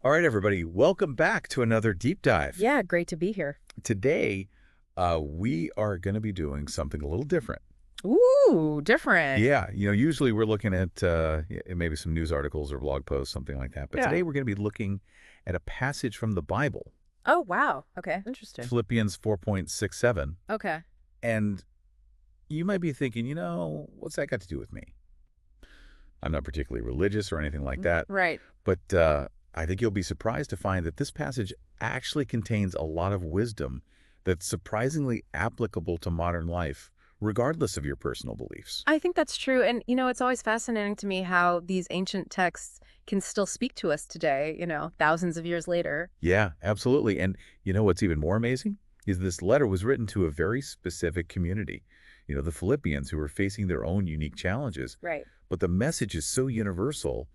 All right, everybody, welcome back to another deep dive. Yeah, great to be here. Today, we are going to be doing something a little different. Ooh, different. Yeah, usually we're looking at maybe some news articles or blog posts, something like that. But Yeah. today we're going to be looking at a passage from the Bible, Oh, wow. Okay, interesting. Philippians 4.67. Okay. And you might be thinking, what's that got to do with me? I'm not particularly religious or anything like that. Right. But I think you'll be surprised to find that this passage actually contains a lot of wisdom that's surprisingly applicable to modern life, regardless of your personal beliefs. I think that's true. And, it's always fascinating to me how these ancient texts can still speak to us today, thousands of years later. Yeah, absolutely. And what's even more amazing is this letter was written to a very specific community, the Philippians, who were facing their own unique challenges. Right. But the message is so universal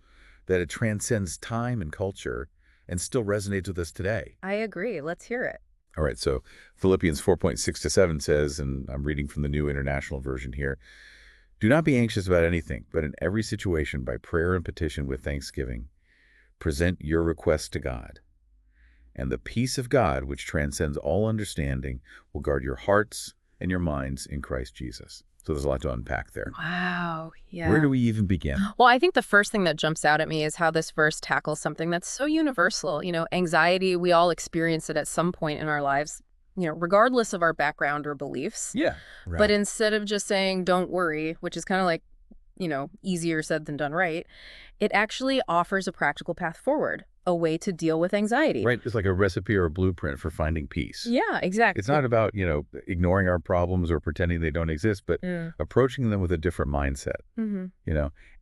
that it transcends time and culture and still resonates with us today. I agree. Let's hear it. All right, so Philippians 4.6-7 says, and I'm reading from the New International Version here, "Do not be anxious about anything, but in every situation, by prayer and petition with thanksgiving, present your requests to God. And the peace of God, which transcends all understanding, will guard your hearts and your minds in Christ Jesus." So there's a lot to unpack there. Wow. Yeah. Where do we even begin? Well, I think the first thing that jumps out at me is how this verse tackles something that's so universal. Anxiety, we all experience it at some point in our lives, regardless of our background or beliefs. Yeah. Right. But instead of just saying, don't worry, which is kind of like, easier said than done, right? It actually offers a practical path forward, a way to deal with anxiety. Right. It's like a recipe or a blueprint for finding peace. Yeah, exactly. It's not about, ignoring our problems or pretending they don't exist, but approaching them with a different mindset,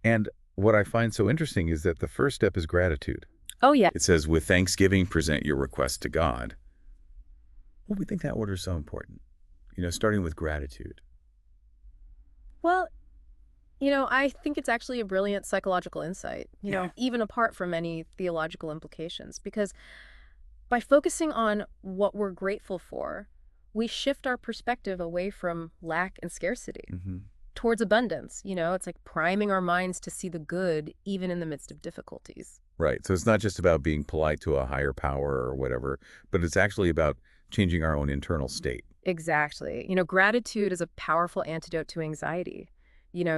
And what I find so interesting is that the first step is gratitude. Oh, yeah. It says, with thanksgiving, present your request to God. Well, we think that order is so important, starting with gratitude. Well, I think it's actually a brilliant psychological insight, even apart from any theological implications, because by focusing on what we're grateful for, we shift our perspective away from lack and scarcity towards abundance. It's like priming our minds to see the good, even in the midst of difficulties. Right. So it's not just about being polite to a higher power or whatever, but it's actually about changing our own internal state. Exactly. Gratitude is a powerful antidote to anxiety.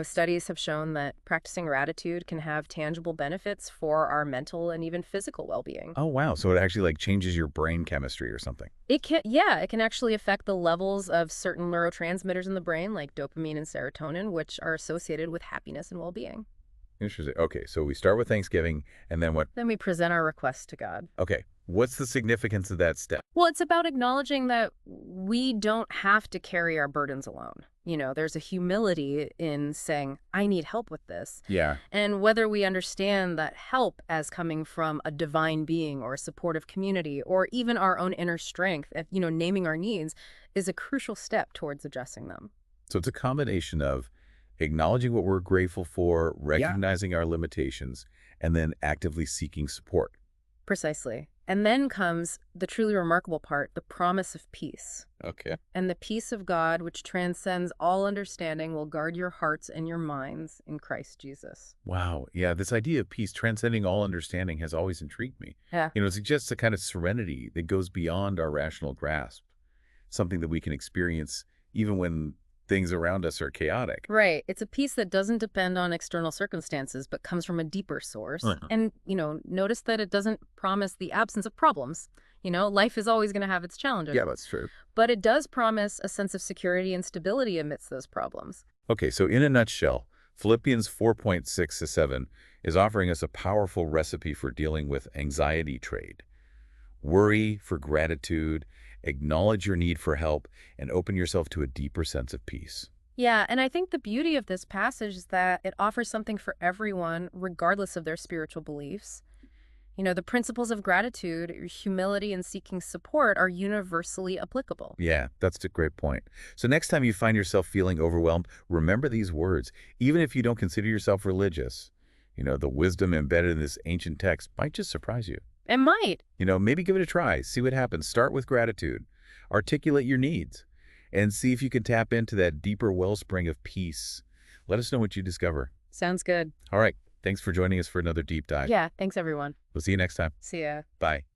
Studies have shown that practicing gratitude can have tangible benefits for our mental and even physical well-being. Oh, wow. So it actually changes your brain chemistry or something. It can actually affect the levels of certain neurotransmitters in the brain, like dopamine and serotonin, which are associated with happiness and well-being. Interesting. Okay, so we start with Thanksgiving, and then what? Then we present our requests to God. Okay, what's the significance of that step? Well, it's about acknowledging that we don't have to carry our burdens alone. There's a humility in saying, I need help with this. Yeah. And whether we understand that help as coming from a divine being or a supportive community or even our own inner strength, naming our needs, is a crucial step towards addressing them. So it's a combination of acknowledging what we're grateful for, recognizing our limitations, and then actively seeking support. Precisely. And then comes the truly remarkable part, the promise of peace. Okay. And the peace of God, which transcends all understanding, will guard your hearts and your minds in Christ Jesus. Wow. Yeah, this idea of peace transcending all understanding has always intrigued me. Yeah. It suggests a kind of serenity that goes beyond our rational grasp, something that we can experience even when things around us are chaotic. Right. It's a peace that doesn't depend on external circumstances, but comes from a deeper source. And, notice that it doesn't promise the absence of problems. Life is always going to have its challenges. Yeah, that's true. But it does promise a sense of security and stability amidst those problems. Okay, so in a nutshell, Philippians 4.6-7 is offering us a powerful recipe for dealing with anxiety trade. Worry for gratitude, acknowledge your need for help, and open yourself to a deeper sense of peace. Yeah, and I think the beauty of this passage is that it offers something for everyone, regardless of their spiritual beliefs. The principles of gratitude, humility, and seeking support are universally applicable. Yeah, that's a great point. So next time you find yourself feeling overwhelmed, remember these words. Even if you don't consider yourself religious, the wisdom embedded in this ancient text might just surprise you. It might. Maybe give it a try. See what happens. Start with gratitude. Articulate your needs. And see if you can tap into that deeper wellspring of peace. Let us know what you discover. Sounds good. All right. Thanks for joining us for another deep dive. Yeah, thanks everyone. We'll see you next time. See ya. Bye.